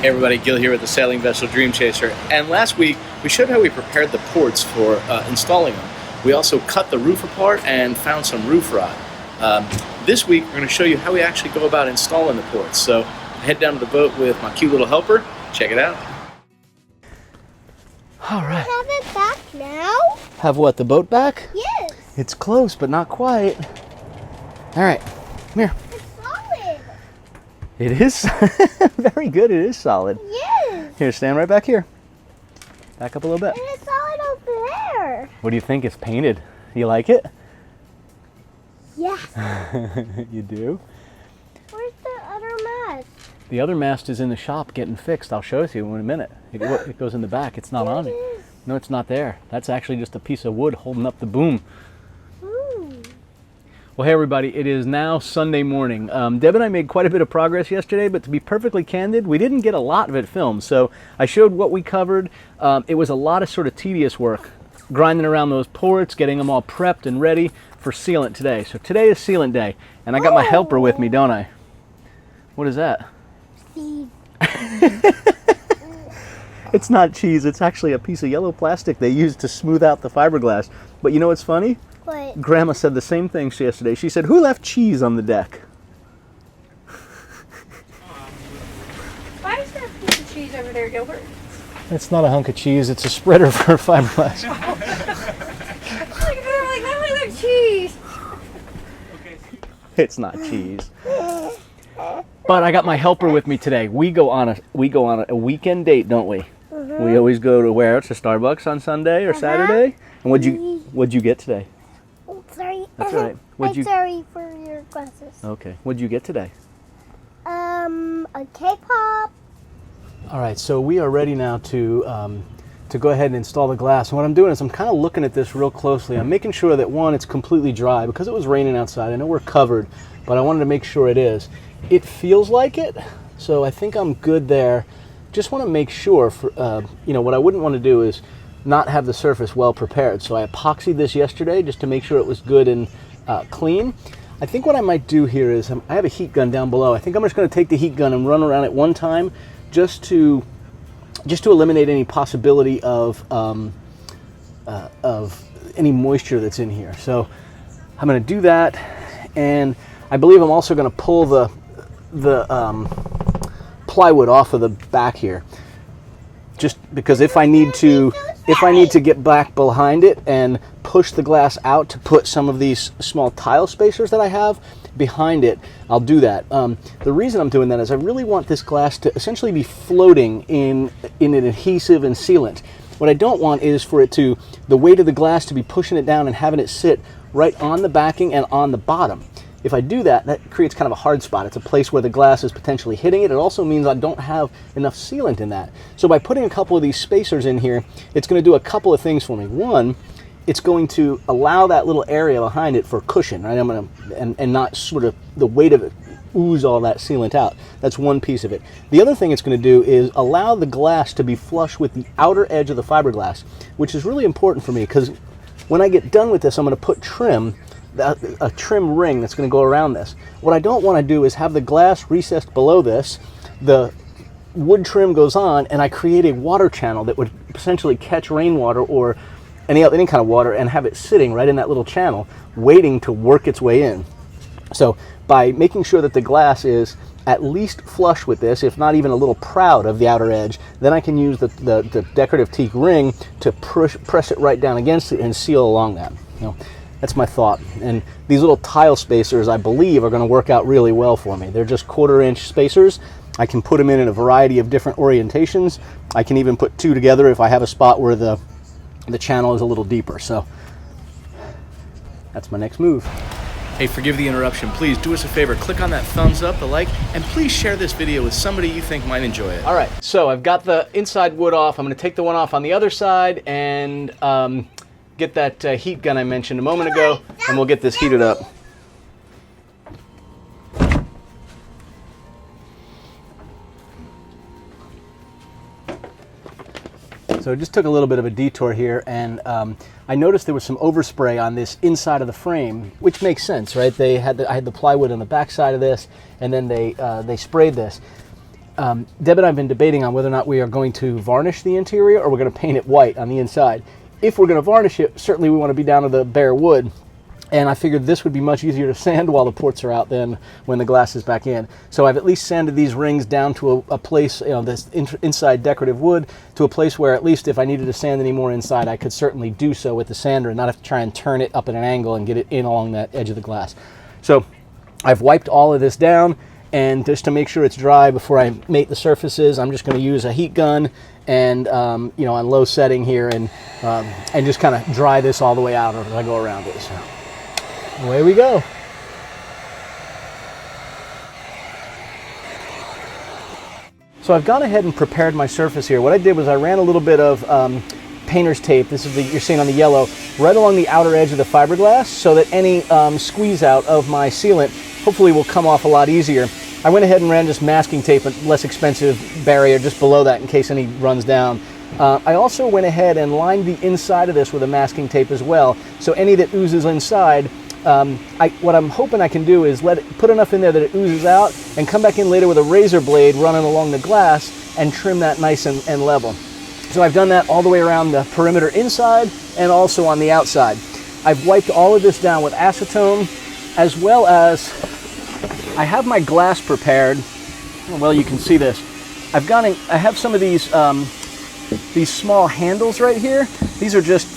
Hey everybody, Gil here with the Sailing Vessel Dream Chaser, and last week we showed how we prepared the ports for installing them. We also cut the roof apart and found some roof rot. This week we're going to show you how we actually go about installing the ports. So head down to the boat with my cute little helper. Check it out. All right. Have it back now? Have what, the boat back? Yes. It's close, but not quite. All right, come here. It's solid. It is very good. It is solid. Yes. Here, stand right back here. Back up a little bit. And it's solid over there. What do you think? It's painted. You like it? Yes. You do? Where's the other mast? The other mast is in the shop getting fixed. I'll show it to you in a minute. It goes in the back. It's not on it. No, it's not there. That's actually just a piece of wood holding up the boom. Well, hey everybody, it is now Sunday morning. Deb and I made quite a bit of progress yesterday, but to be perfectly candid, we didn't get a lot of it filmed. So I showed what we covered. It was a lot of sort of tedious work, grinding around those ports, getting them all prepped and ready for sealant today. So today is sealant day, and I got my helper with me, don't I? What is that? Cheese. It's not cheese, it's actually a piece of yellow plastic they used to smooth out the fiberglass. But you know what's funny? What? Grandma said the same thing yesterday. She said, "Who left cheese on the deck?" Why is there a piece of cheese over there, Gilbert? It's not a hunk of cheese, it's a spreader for fiberglass. Like cheese. It's not cheese. But I got my helper with me today. We go on a weekend date, don't we? We always go to where? To Starbucks on Sunday or Saturday. And what'd you get today? Oh, sorry. That's all right. Sorry for your glasses. Okay. What'd you get today? A K-pop. All right. So we are ready now to go ahead and install the glass. And what I'm doing is I'm kind of looking at this real closely. I'm making sure that one, it's completely dry because it was raining outside. I know we're covered, but I wanted to make sure it is. It feels like it, so I think I'm good there. Just want to make sure, what I wouldn't want to do is not have the surface well prepared. So I epoxied this yesterday just to make sure it was good and clean. I think what I might do here is, I have a heat gun down below. I think I'm just going to take the heat gun and run around it one time just to eliminate any possibility of any moisture that's in here. So I'm going to do that, and I believe I'm also going to pull the plywood off of the back here, just because if I need to get back behind it and push the glass out to put some of these small tile spacers that I have behind it, I'll do that. The reason I'm doing that is I really want this glass to essentially be floating in an adhesive and sealant. What I don't want is for the weight of the glass to be pushing it down and having it sit right on the backing and on the bottom. If I do that, that creates kind of a hard spot. It's a place where the glass is potentially hitting it. It also means I don't have enough sealant in that. So by putting a couple of these spacers in here, it's going to do a couple of things for me. One, it's going to allow that little area behind it for cushion, right? And not sort of the weight of it ooze all that sealant out. That's one piece of it. The other thing it's going to do is allow the glass to be flush with the outer edge of the fiberglass, which is really important for me because when I get done with this, I'm going to put a trim ring that's going to go around this. What I don't want to do is have the glass recessed below this, the wood trim goes on, and I create a water channel that would essentially catch rainwater or any kind of water and have it sitting right in that little channel waiting to work its way in. So by making sure that the glass is at least flush with this, if not even a little proud of the outer edge, then I can use the decorative teak ring to press it right down against it and seal along that. That's my thought. And these little tile spacers, I believe, are going to work out really well for me. They're just 1/4 inch spacers. I can put them in a variety of different orientations. I can even put two together if I have a spot where the channel is a little deeper. So that's my next move. Hey, forgive the interruption. Please do us a favor. Click on that thumbs up, the like, and please share this video with somebody you think might enjoy it. All right, so I've got the inside wood off. I'm going to take the one off on the other side and get that heat gun I mentioned a moment ago, and we'll get this heated up. So I just took a little bit of a detour here, and I noticed there was some overspray on this inside of the frame, which makes sense, right? I had the plywood on the back side of this, and then they sprayed this. Deb and I have been debating on whether or not we are going to varnish the interior or we're going to paint it white on the inside. If we're going to varnish it, certainly we want to be down to the bare wood. And I figured this would be much easier to sand while the ports are out than when the glass is back in. So I've at least sanded these rings down to a place, this inside decorative wood, to a place where at least if I needed to sand any more inside, I could certainly do so with the sander and not have to try and turn it up at an angle and get it in along that edge of the glass. So I've wiped all of this down, and just to make sure it's dry before I mate the surfaces, I'm just going to use a heat gun and on low setting here, and just kind of dry this all the way out as I go around it. So away we go. So I've gone ahead and prepared my surface here. What I did was I ran a little bit of painter's tape, this is you're seeing on the yellow, right along the outer edge of the fiberglass, so that any squeeze out of my sealant hopefully will come off a lot easier. I went ahead and ran just masking tape, a less expensive barrier just below that in case any runs down. I also went ahead and lined the inside of this with a masking tape as well, so any that oozes inside, what I'm hoping I can do is put enough in there that it oozes out and come back in later with a razor blade running along the glass and trim that nice and level. So I've done that all the way around the perimeter inside and also on the outside. I've wiped all of this down with acetone, as well as I have my glass prepared. Well, you can see this. I have some of these small handles right here. These are just,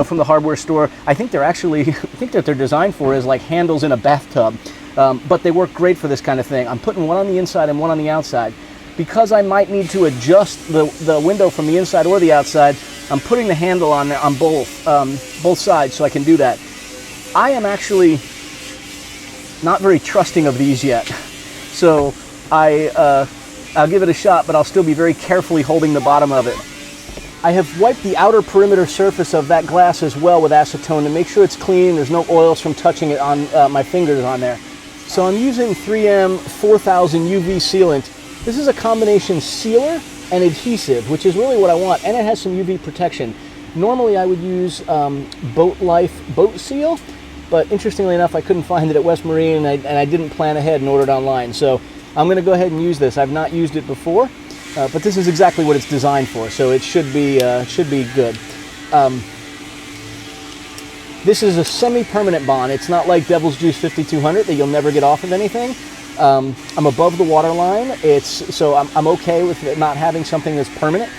from the hardware store. I think that they're designed for is like handles in a bathtub, but they work great for this kind of thing. I'm putting one on the inside and one on the outside. Because I might need to adjust the window from the inside or the outside, I'm putting the handle on there on both sides so I can do that. I am actually not very trusting of these yet, so I'll give it a shot, but I'll still be very carefully holding the bottom of it. I have wiped the outer perimeter surface of that glass as well with acetone to make sure it's clean, there's no oils from touching it on my fingers on there. So I'm using 3M 4000 UV sealant. This is a combination sealer and adhesive, which is really what I want, and it has some UV protection. Normally I would use Boat Life Boat Seal, but interestingly enough I couldn't find it at West Marine, and I didn't plan ahead and ordered online. So I'm going to go ahead and use this. I've not used it before, but this is exactly what it's designed for, so it should be good. This is a semi-permanent bond. It's not like Devil's Juice 5200 that you'll never get off of anything. I'm above the water line, so I'm okay with it not having something that's permanent.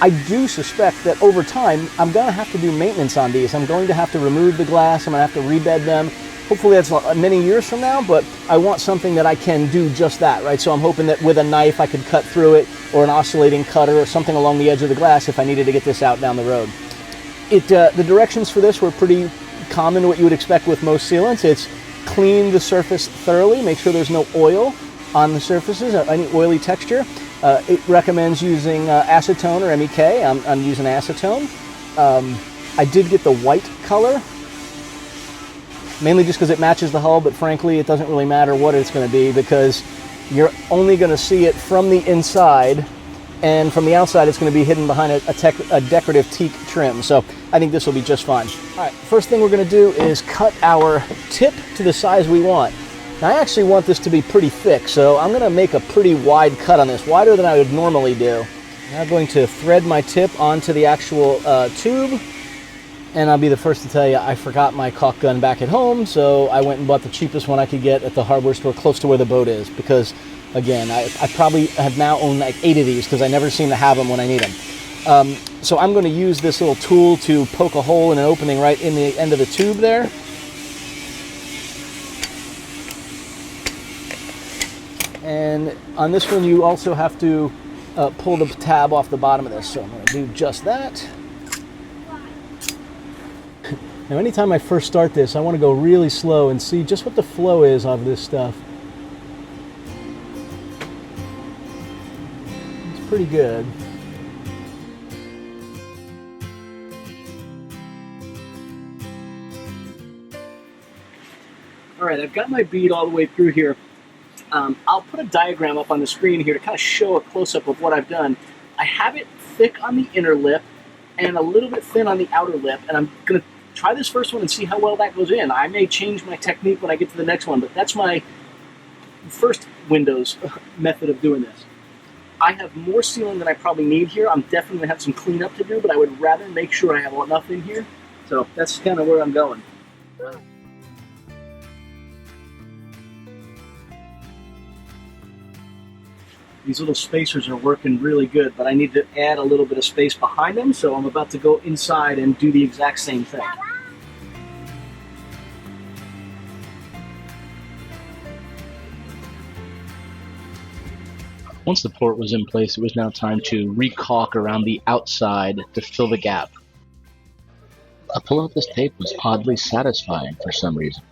I do suspect that over time, I'm going to have to do maintenance on these. I'm going to have to remove the glass, I'm going to have to rebed them. Hopefully that's many years from now, but I want something that I can do just that, right? So I'm hoping that with a knife I could cut through it, or an oscillating cutter, or something along the edge of the glass if I needed to get this out down the road. The directions for this were pretty common to what you would expect with most sealants. It's clean the surface thoroughly, make sure there's no oil on the surfaces, any oily texture. It recommends using acetone or MEK. I'm using acetone. I did get the white color, mainly just because it matches the hull, but frankly it doesn't really matter what it's going to be because you're only going to see it from the inside, and from the outside it's going to be hidden behind a decorative teak trim. So I think this will be just fine. All right, first thing we're going to do is cut our tip to the size we want. Now I actually want this to be pretty thick, so I'm going to make a pretty wide cut on this, wider than I would normally do. I'm going to thread my tip onto the actual tube, and I'll be the first to tell you I forgot my caulk gun back at home, so I went and bought the cheapest one I could get at the hardware store close to where the boat is, because again, I probably have now owned like 8 of these because I never seem to have them when I need them. So I'm going to use this little tool to poke a hole in an opening right in the end of the tube there. And on this one you also have to pull the tab off the bottom of this, so I'm going to do just that. Now anytime I first start this, I want to go really slow and see just what the flow is of this stuff. It's pretty good. All right, I've got my bead all the way through here. I'll put a diagram up on the screen here to kind of show a close-up of what I've done. I have it thick on the inner lip and a little bit thin on the outer lip, and I'm going to try this first one and see how well that goes in. I may change my technique when I get to the next one, but that's my first Windows method of doing this. I have more sealing than I probably need here. I'm definitely going to have some cleanup to do, but I would rather make sure I have enough in here. So that's kind of where I'm going. These little spacers are working really good, but I need to add a little bit of space behind them, so I'm about to go inside and do the exact same thing. Once the port was in place, it was now time to re-caulk around the outside to fill the gap. Pulling up this tape was oddly satisfying for some reason.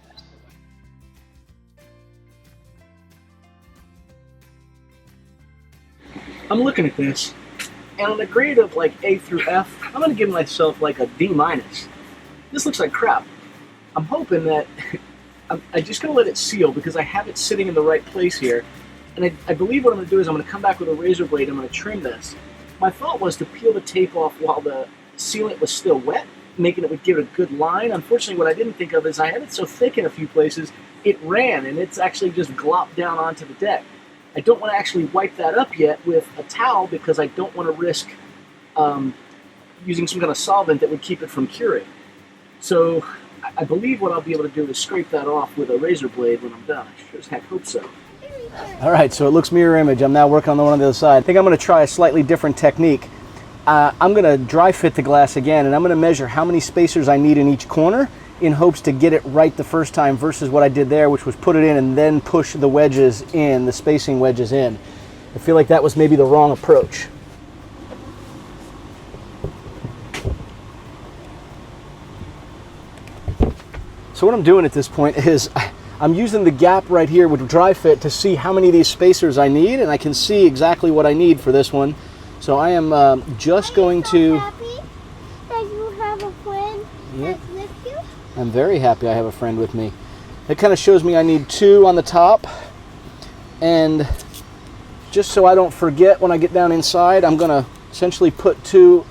I'm looking at this, and on a grade of like A through F, I'm going to give myself like a D minus. This looks like crap. I'm hoping that I'm just going to let it seal because I have it sitting in the right place here. And I believe what I'm going to do is I'm going to come back with a razor blade. I'm going to trim this. My thought was to peel the tape off while the sealant was still wet, making it would give it a good line. Unfortunately, what I didn't think of is I had it so thick in a few places, it ran and it's actually just glopped down onto the deck. I don't want to actually wipe that up yet with a towel because I don't want to risk using some kind of solvent that would keep it from curing. So I believe what I'll be able to do is scrape that off with a razor blade when I'm done. I sure as heck hope so. All right, so it looks mirror image. I'm now working on the one on the other side. I think I'm going to try a slightly different technique. I'm going to dry fit the glass again, and I'm going to measure how many spacers I need in each corner in hopes to get it right the first time versus what I did there, which was put it in and then push the wedges in, the spacing wedges in. I feel like that was maybe the wrong approach. So what I'm doing at this point is I'm using the gap right here with dry fit to see how many of these spacers I need, and I can see exactly what I need for this one. So I am just going to... Happy that you have a friend that's with you? I'm very happy I have a friend with me. It kind of shows me I need 2 on the top, and just so I don't forget when I get down inside, I'm going to essentially put 2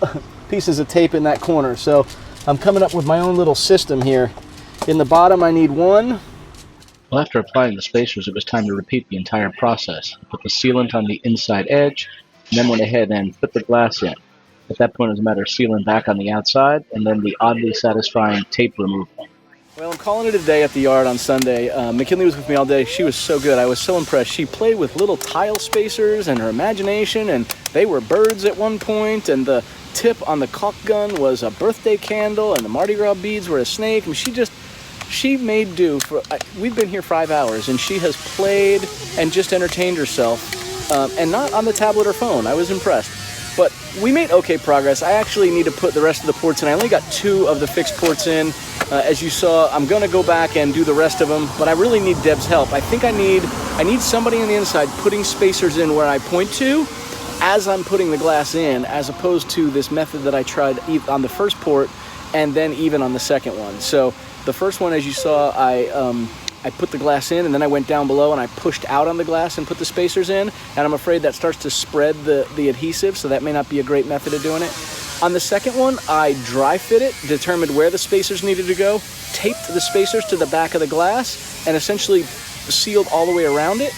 pieces of tape in that corner. So I'm coming up with my own little system here. In the bottom I need 1. Well, after applying the spacers, it was time to repeat the entire process. Put the sealant on the inside edge, and then went ahead and put the glass in. At that point, it was a matter of sealing back on the outside, and then the oddly satisfying tape removal. Well, I'm calling it a day at the yard on Sunday. McKinley was with me all day. She was so good. I was so impressed. She played with little tile spacers and her imagination, and they were birds at one point, and the tip on the caulk gun was a birthday candle, and the Mardi Gras beads were a snake. And she made do for, we've been here 5 hours, and she has played and just entertained herself, and not on the tablet or phone. I was impressed. But we made okay progress. I actually need to put the rest of the ports in. I only got 2 of the fixed ports in. As you saw, I'm gonna go back and do the rest of them, but I really need Deb's help. I think I need somebody on the inside putting spacers in where I point to as I'm putting the glass in, as opposed to this method that I tried on the first port and then even on the second one. So the first one, as you saw, I put the glass in and then I went down below and I pushed out on the glass and put the spacers in, and I'm afraid that starts to spread the adhesive, so that may not be a great method of doing it. On the second one, I dry fit it, determined where the spacers needed to go, taped the spacers to the back of the glass, and essentially sealed all the way around it.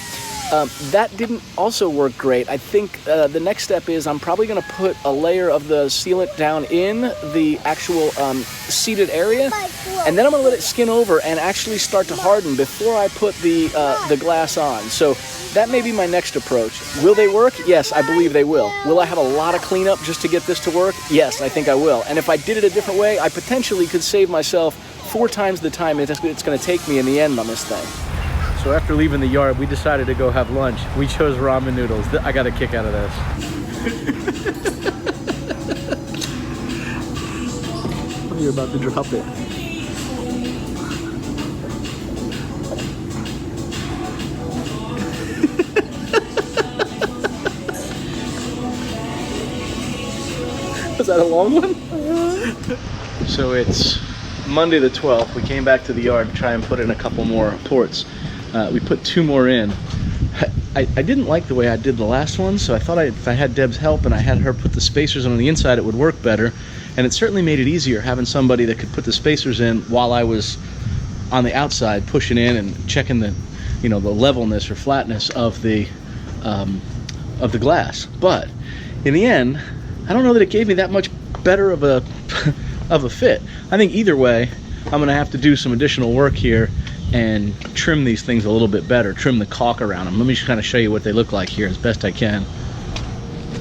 That didn't also work great. I think the next step is I'm probably going to put a layer of the sealant down in the actual seated area, and then I'm going to let it skin over and actually start to harden before I put the glass on. So that may be my next approach. Will they work? Yes, I believe they will. Will I have a lot of cleanup just to get this to work? Yes, I think I will. And if I did it a different way, I potentially could save myself 4 times the time it's going to take me in the end on this thing. So after leaving the yard, we decided to go have lunch. We chose ramen noodles. I got a kick out of this. You're about to drop it. Was that a long one? Mm-hmm. So it's Monday the 12th. We came back to the yard to try and put in a couple more ports. We put 2 more in. I didn't like the way I did the last one, so I thought if I had Deb's help and I had her put the spacers on the inside, it would work better. And it certainly made it easier having somebody that could put the spacers in while I was on the outside pushing in and checking the, the levelness or flatness of the of the glass. But in the end, I don't know that it gave me that much better of a of a fit. I think either way, I'm gonna have to do some additional work here and trim these things a little bit better, trim the caulk around them. Let me just kind of show you what they look like here as best I can.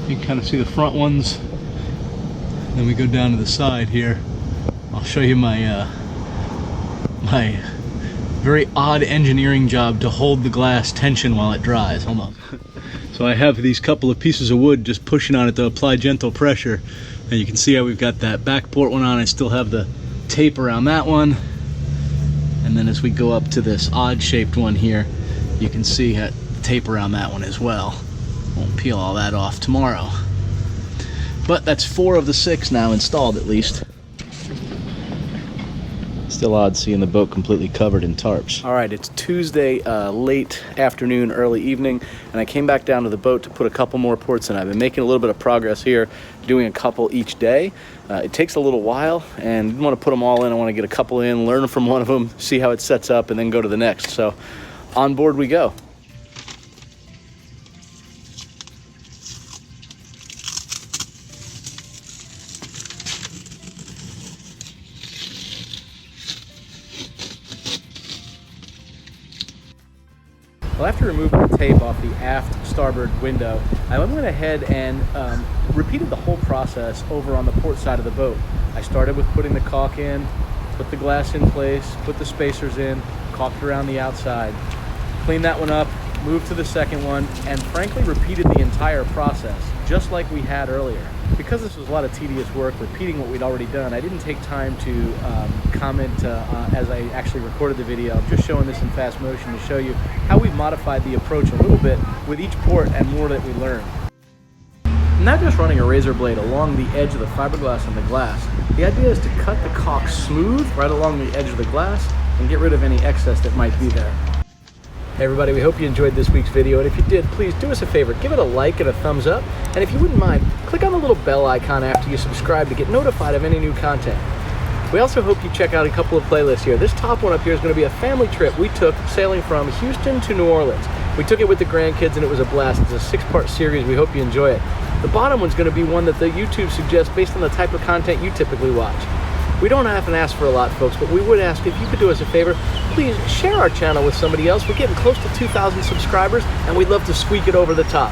You can kind of see the front ones. Then we go down to the side here. I'll show you my my very odd engineering job to hold the glass tension while it dries. Hold on. So I have these couple of pieces of wood just pushing on it to apply gentle pressure. And you can see how we've got that back port one on. I still have the tape around that one. And then as we go up to this odd shaped one here, you can see the tape around that one as well. Won't peel all that off tomorrow. But that's 4 of the 6 now installed at least. Still odd seeing the boat completely covered in tarps. All right, it's Tuesday, late afternoon, early evening, and I came back down to the boat to put a couple more ports in. I've been making a little bit of progress here, doing a couple each day. It takes a little while, and I didn't want to put them all in. I want to get a couple in, learn from one of them, see how it sets up, and then go to the next. So on board we go. Well, after removing the tape off the aft starboard window, I went ahead and repeated the whole process over on the port side of the boat. I started with putting the caulk in, put the glass in place, put the spacers in, caulked around the outside, cleaned that one up, moved to the second one, and frankly repeated the entire process, just like we had earlier. Because this was a lot of tedious work, repeating what we'd already done, I didn't take time to comment as I actually recorded the video. I'm just showing this in fast motion to show you how we've modified the approach a little bit with each port and more that we learned. I'm not just running a razor blade along the edge of the fiberglass and the glass. The idea is to cut the caulk smooth right along the edge of the glass and get rid of any excess that might be there. Hey everybody, we hope you enjoyed this week's video, and if you did, please do us a favor, give it a like and a thumbs up, and if you wouldn't mind, click on the little bell icon after you subscribe to get notified of any new content. We also hope you check out a couple of playlists here. This top one up here is going to be a family trip we took sailing from Houston to New Orleans. We took it with the grandkids and it was a blast. It's a 6-part series. We hope you enjoy it. The bottom one's going to be one that the YouTube suggests based on the type of content you typically watch. We don't often ask for a lot, folks, but we would ask if you could do us a favor, please share our channel with somebody else. We're getting close to 2,000 subscribers, and we'd love to squeak it over the top.